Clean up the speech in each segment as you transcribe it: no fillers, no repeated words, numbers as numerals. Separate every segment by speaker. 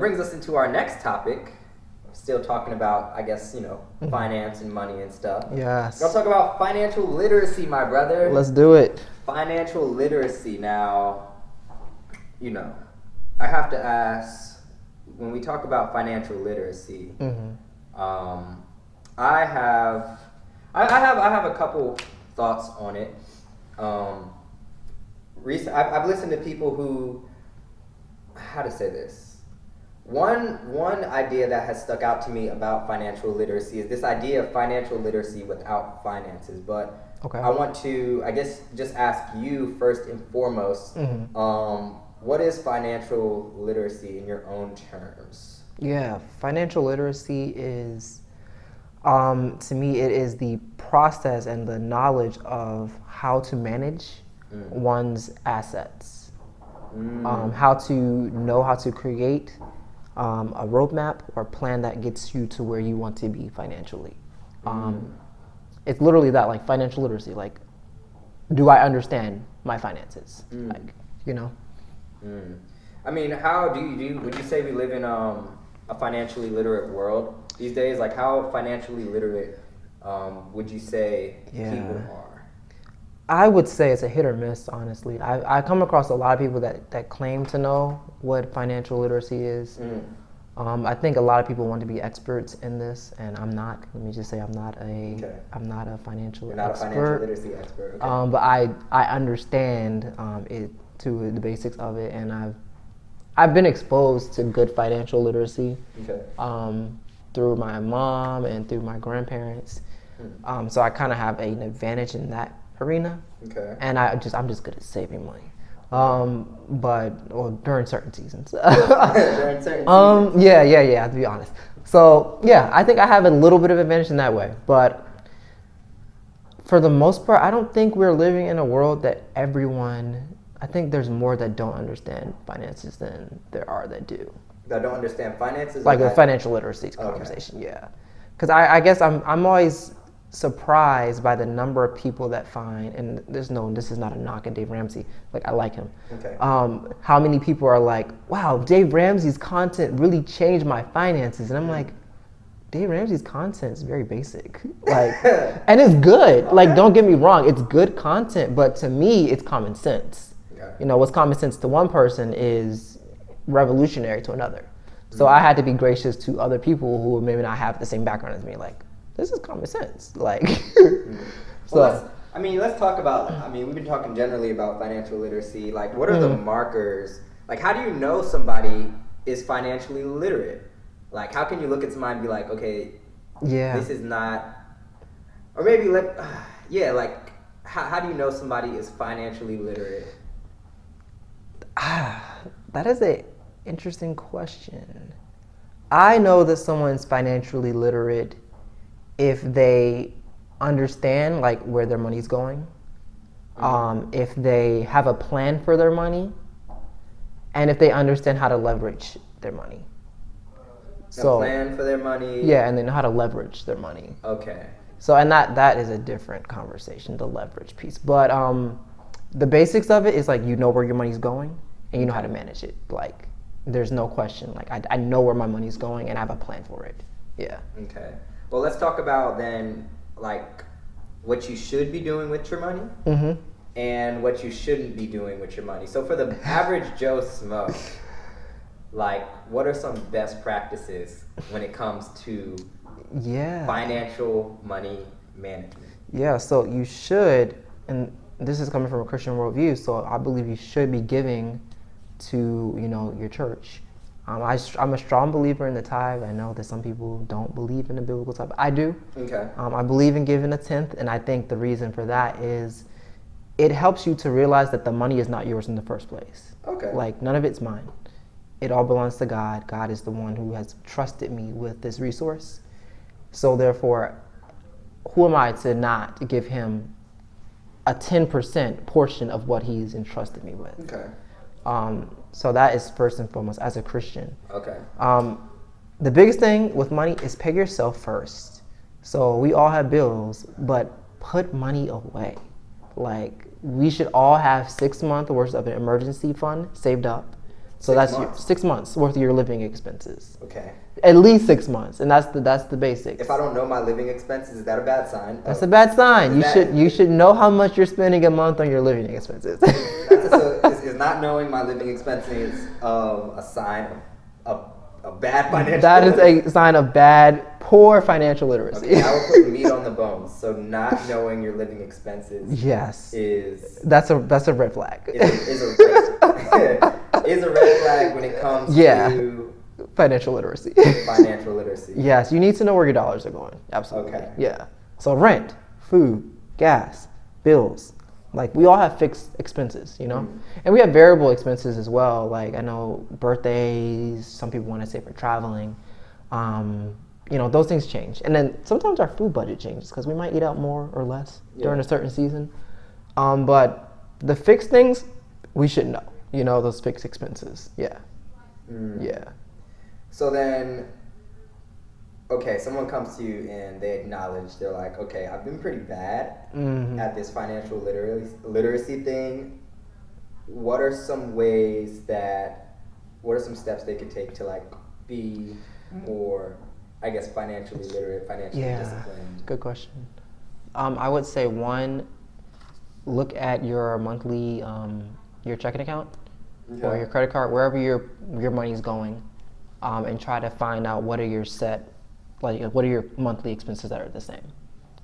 Speaker 1: brings us into our next topic. Still talking about, I guess, finance and money and stuff.
Speaker 2: Yes.
Speaker 1: We're gonna talk about financial literacy, my brother.
Speaker 2: Let's do it.
Speaker 1: Financial literacy. Now, I have to ask, when we talk about financial literacy, I have a couple thoughts on it. I've listened to people who, how to say this. One idea that has stuck out to me about financial literacy is this idea of financial literacy without finances. But I want to, I guess, just ask you first and foremost, what is financial literacy in your own terms?
Speaker 2: Yeah, financial literacy is, to me, it is the process and the knowledge of how to manage one's assets, how to know how to create a roadmap or plan that gets you to where you want to be financially. It's literally that, like financial literacy. Like, do I understand my finances?
Speaker 1: I mean, how do you would you say we live in a financially literate world these days? Like, how financially literate would you say people are?
Speaker 2: I would say it's a hit or miss, honestly. I come across a lot of people that claim to know what financial literacy is. I think a lot of people want to be experts in this, and I'm not. Let me just say I'm not a financial
Speaker 1: You're not
Speaker 2: expert.
Speaker 1: a financial literacy expert. Okay.
Speaker 2: But I understand it to the basics of it, and I've been exposed to good financial literacy through my mom and through my grandparents. So I kind of have an advantage in that arena. Okay. And I'm just good at saving money. During certain seasons.
Speaker 1: During certain seasons.
Speaker 2: Yeah, to be honest. So yeah, I think I have a little bit of advantage in that way. But for the most part, I don't think we're living in a world that I think there's more that don't understand finances than there are that do.
Speaker 1: That don't understand finances?
Speaker 2: Like the financial literacy conversation, yeah. Because I guess I'm always surprised by the number of people that find, and this is not a knock at Dave Ramsey, like I like him. Okay. How many people are like, wow, Dave Ramsey's content really changed my finances, and I'm like, Dave Ramsey's content is very basic, like, and it's good. Okay. Like, don't get me wrong, it's good content, but to me, it's common sense. Okay. What's common sense to one person is revolutionary to another. So I had to be gracious to other people who maybe not have the same background as me, like, this is common sense. Like,
Speaker 1: let's talk about, we've been talking generally about financial literacy. Like, what are the markers? Like, how do you know somebody is financially literate? Like, how can you look at somebody and be like, okay, this is not, or maybe how do you know somebody is financially literate?
Speaker 2: That is an interesting question. I know that someone's financially literate if they understand like where their money's going, if they have a plan for their money, and if they understand how to leverage their money.
Speaker 1: So, a plan for their money.
Speaker 2: Yeah, and then how to leverage their money.
Speaker 1: Okay.
Speaker 2: So, and that is a different conversation, the leverage piece. But the basics of it is like, you know where your money's going and you know how to manage it. Like, there's no question. Like, I know where my money's going and I have a plan for it. Yeah.
Speaker 1: Okay. Well, let's talk about then, like, what you should be doing with your money and what you shouldn't be doing with your money. So for the average Joe Smo, like, what are some best practices when it comes to financial money management? Yeah,
Speaker 2: so you should, and this is coming from a Christian worldview, so I believe you should be giving to, your church. I'm a strong believer in the tithe. I know that some people don't believe in the biblical tithe. I do. Okay. I believe in giving a tenth, and I think the reason for that is it helps you to realize that the money is not yours in the first place. Okay. Like, none of it's mine. It all belongs to God. God is the one who has trusted me with this resource. So therefore, who am I to not give him a 10% portion of what he's entrusted me with? Okay. So that is first and foremost as a Christian. Okay. The biggest thing with money is pay yourself first. So we all have bills, but put money away. Like, we should all have 6 months worth of an emergency fund saved up So that's 6 months worth of your living expenses.
Speaker 1: Okay.
Speaker 2: At least 6 months, and that's the basics.
Speaker 1: If I don't know my living expenses, is that a bad sign?
Speaker 2: That's a bad sign. You should know how much you're spending a month on your living expenses.
Speaker 1: Is not knowing my living expenses a sign of a bad financial
Speaker 2: That is
Speaker 1: literacy?
Speaker 2: a sign of poor financial literacy.
Speaker 1: Okay, I will put meat on the bones. So not knowing your living expenses
Speaker 2: Yes.
Speaker 1: that's
Speaker 2: a red flag.
Speaker 1: is a red flag when it comes to
Speaker 2: financial literacy.
Speaker 1: Financial literacy.
Speaker 2: Yes, you need to know where your dollars are going. Absolutely.
Speaker 1: Okay.
Speaker 2: Yeah. So rent, food, gas, bills. Like we all have fixed expenses, you know?
Speaker 1: Mm.
Speaker 2: And we have variable expenses as well. Like I know birthdays, some people want to save for traveling. You know, those things change. And then sometimes our food budget changes because we might eat out more or less during a certain season. But the fixed things, we should know, you know, those fixed expenses. Yeah.
Speaker 1: Mm.
Speaker 2: Yeah.
Speaker 1: So then, okay, someone comes to you and they acknowledge, they're like, okay, I've been pretty bad at this financial literacy thing. What are some steps they could take to like be more, I guess, financially literate, financially disciplined?
Speaker 2: Good question. I would say one, look at your monthly, your checking account or your credit card, wherever your money's going, and try to find out what are your what are your monthly expenses that are the same.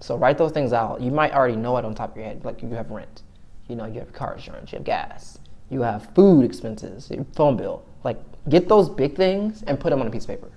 Speaker 2: So write those things out. You might already know it on top of your head. Like you have rent, you know, you have car insurance, you have gas, you have food expenses, your phone bill. Like get those big things and put them on a piece of paper.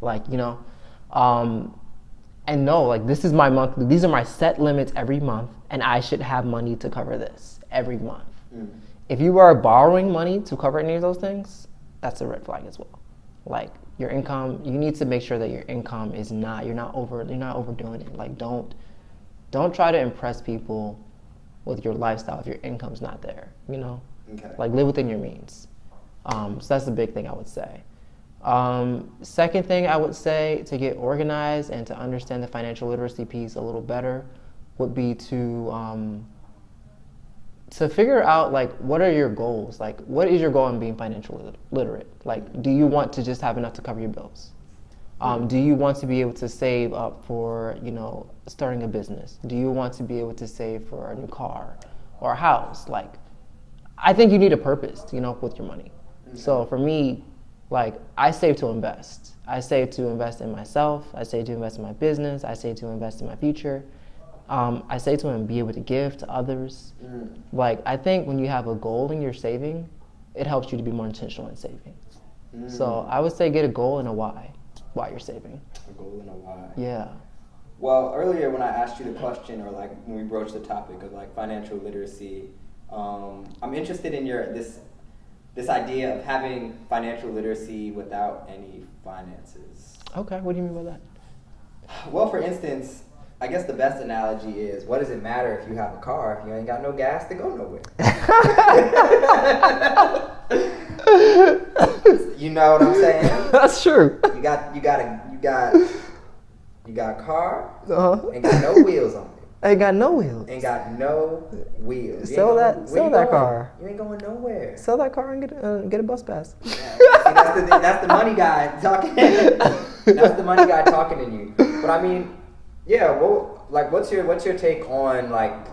Speaker 2: Like, you know, and know like this is my monthly, these are my set limits every month and I should have money to cover this every month. Mm. If you are borrowing money to cover any of those things, that's a red flag as well. Like your income, you need to make sure that your income is you're not overdoing it. Like don't try to impress people with your lifestyle if your income's not there, you know?
Speaker 1: Okay.
Speaker 2: Like live within your means. So that's the big thing I would say. Second thing I would say to get organized and to understand the financial literacy piece a little better would be to figure out like what are your goals? Like what is your goal in being financially literate? Like do you want to just have enough to cover your bills? Do you want to be able to save up for, you know, starting a business? Do you want to be able to save for a new car or a house? Like I think you need a purpose, you know, with your money. Mm-hmm. So for me, like I save to invest. I save to invest in myself. I save to invest in my business. I save to invest in my future. I save to be able to give to others. Mm. Like I think when you have a goal in your saving, it helps you to be more intentional in saving. Mm. So I would say get a goal and a why you're saving.
Speaker 1: A goal and a why.
Speaker 2: Yeah.
Speaker 1: Well, earlier when I asked you the question, or like when we broached the topic of like financial literacy, I'm interested in this idea of having financial literacy without any finances.
Speaker 2: Okay, what do you mean by that?
Speaker 1: Well, for instance, I guess the best analogy is, what does it matter if you have a car if you ain't got no gas to go nowhere? You know what I'm saying?
Speaker 2: That's true.
Speaker 1: You got a car,
Speaker 2: uh-huh.
Speaker 1: Ain't got no wheels on it.
Speaker 2: Ain't got no wheels.
Speaker 1: Ain't got no wheels.
Speaker 2: Sell that car.
Speaker 1: You ain't going nowhere.
Speaker 2: Sell that car and get a bus pass.
Speaker 1: Yeah. See, that's the money guy talking. That's the money guy talking to you. But I mean, yeah. Well, like, what's your take on like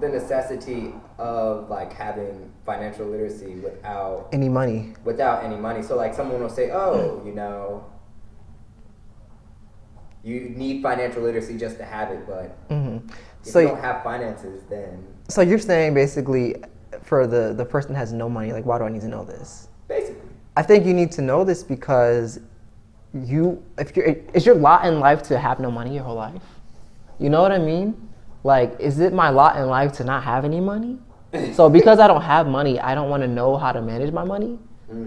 Speaker 1: the necessity of like having financial literacy without
Speaker 2: any money?
Speaker 1: Without any money. So like, someone will say, oh, you know, you need financial literacy just to have it, but if you don't have finances, then...
Speaker 2: So you're saying basically for the person that has no money, like, why do I need to know this?
Speaker 1: Basically.
Speaker 2: I think you need to know this because it's your lot in life to have no money your whole life. You know what I mean? Like, is it my lot in life to not have any money? So because I don't have money, I don't want to know how to manage my money.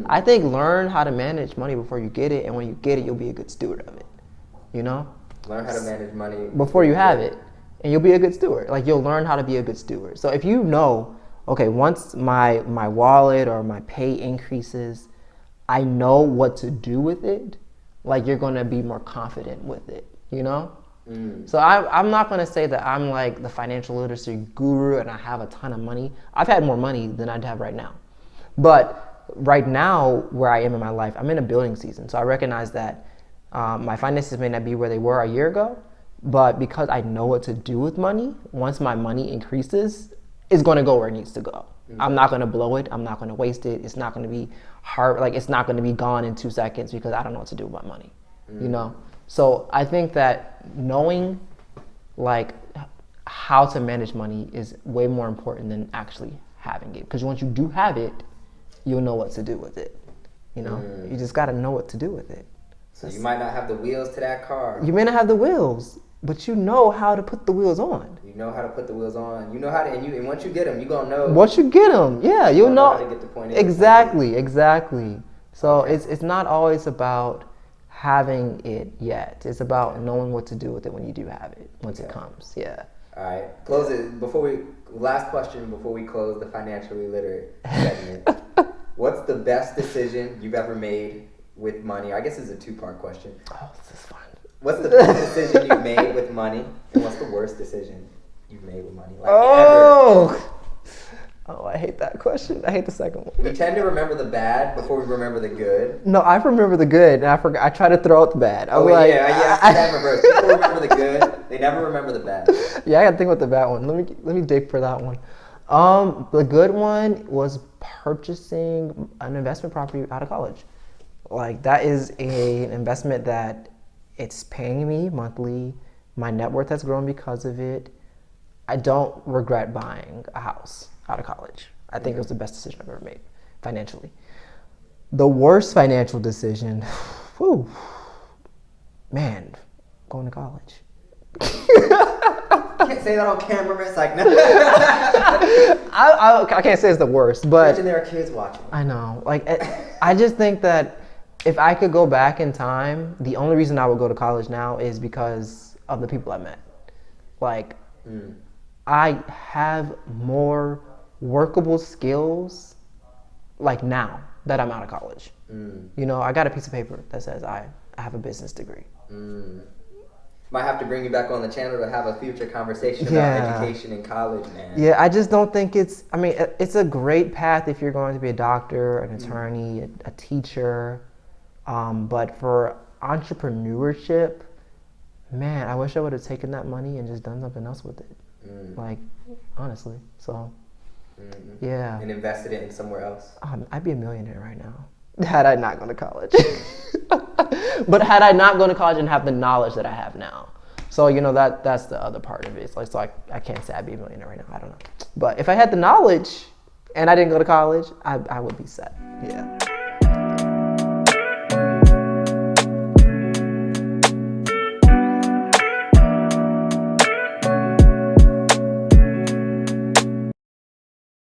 Speaker 2: I think learn how to manage money before you get it, and when you get it, you'll be a good steward of it. You know?
Speaker 1: Learn how to manage money
Speaker 2: before you have it, and you'll be a good steward. Like, you'll learn how to be a good steward. So if you know, okay, once my wallet or my pay increases, I know what to do with it. Like, you're going to be more confident with it, you know? So I'm not going to say that I'm like the financial literacy guru and I have a ton of money. I've had more money than I'd have right now. But right now, where I am in my life, I'm in a building season. So I recognize that my finances may not be where they were a year ago, but because I know what to do with money, once my money increases, it's going to go where it needs to go. I'm not going to blow it. I'm not going to waste it. It's not going to be hard. Like, it's not going to be gone in 2 seconds because I don't know what to do with my money, you know? So I think that knowing, like, how to manage money is way more important than actually having it. Because once you do have it, you'll know what to do with it. You know, you just got to know what to do with it.
Speaker 1: So you might not have the wheels to that car.
Speaker 2: You may not have the wheels, but you know how to put the wheels on.
Speaker 1: You know how to put the wheels on. You know how to, and once you get them, you're going to know.
Speaker 2: Once you get them, yeah, you'll know.
Speaker 1: How to get the point in.
Speaker 2: Exactly. So it's not always about having it yet. It's about knowing what to do with it when you do have it, once it comes. Yeah.
Speaker 1: All right. Close it. Last question before we close the financially literate segment. What's the best decision you've ever made with money? I guess it's a 2-part question.
Speaker 2: Oh, this is fun.
Speaker 1: What's the best decision you've made with money, and what's the worst decision you've made with money? Like, ever?
Speaker 2: Oh, I hate that question. I hate the second one.
Speaker 1: We tend to remember the bad before we remember the good.
Speaker 2: No, I remember the good, and I try to throw out the bad.
Speaker 1: I have reverse. People remember the good. They never remember the bad.
Speaker 2: Yeah, I gotta think about the bad one. Let me dig for that one. The good one was purchasing an investment property out of college. Like, that is an investment that it's paying me monthly. My net worth has grown because of it. I don't regret buying a house out of college. I think it was the best decision I've ever made financially. The worst financial decision, man, going to college.
Speaker 1: You can't say that on camera, man. It's like, no.
Speaker 2: I can't say it's the worst, but
Speaker 1: imagine there are kids watching.
Speaker 2: I know. Like, I just think that if I could go back in time, the only reason I would go to college now is because of the people I met. Like, I have more workable skills, like, now that I'm out of college. You know, I got a piece of paper that says I have a business degree.
Speaker 1: Might have to bring you back on the channel to have a future conversation about education in college, man.
Speaker 2: Yeah, I just don't think it's a great path if you're going to be a doctor, an attorney, a teacher. But for entrepreneurship, man, I wish I would have taken that money and just done something else with it. Like, honestly. So, yeah.
Speaker 1: And invested it in somewhere else.
Speaker 2: I'd be a millionaire right now had I not gone to college. But had I not gone to college and have the knowledge that I have now. So, you know, that's the other part of it. It's like, so I can't say I'd be a millionaire right now. I don't know. But if I had the knowledge and I didn't go to college, I would be set. Yeah.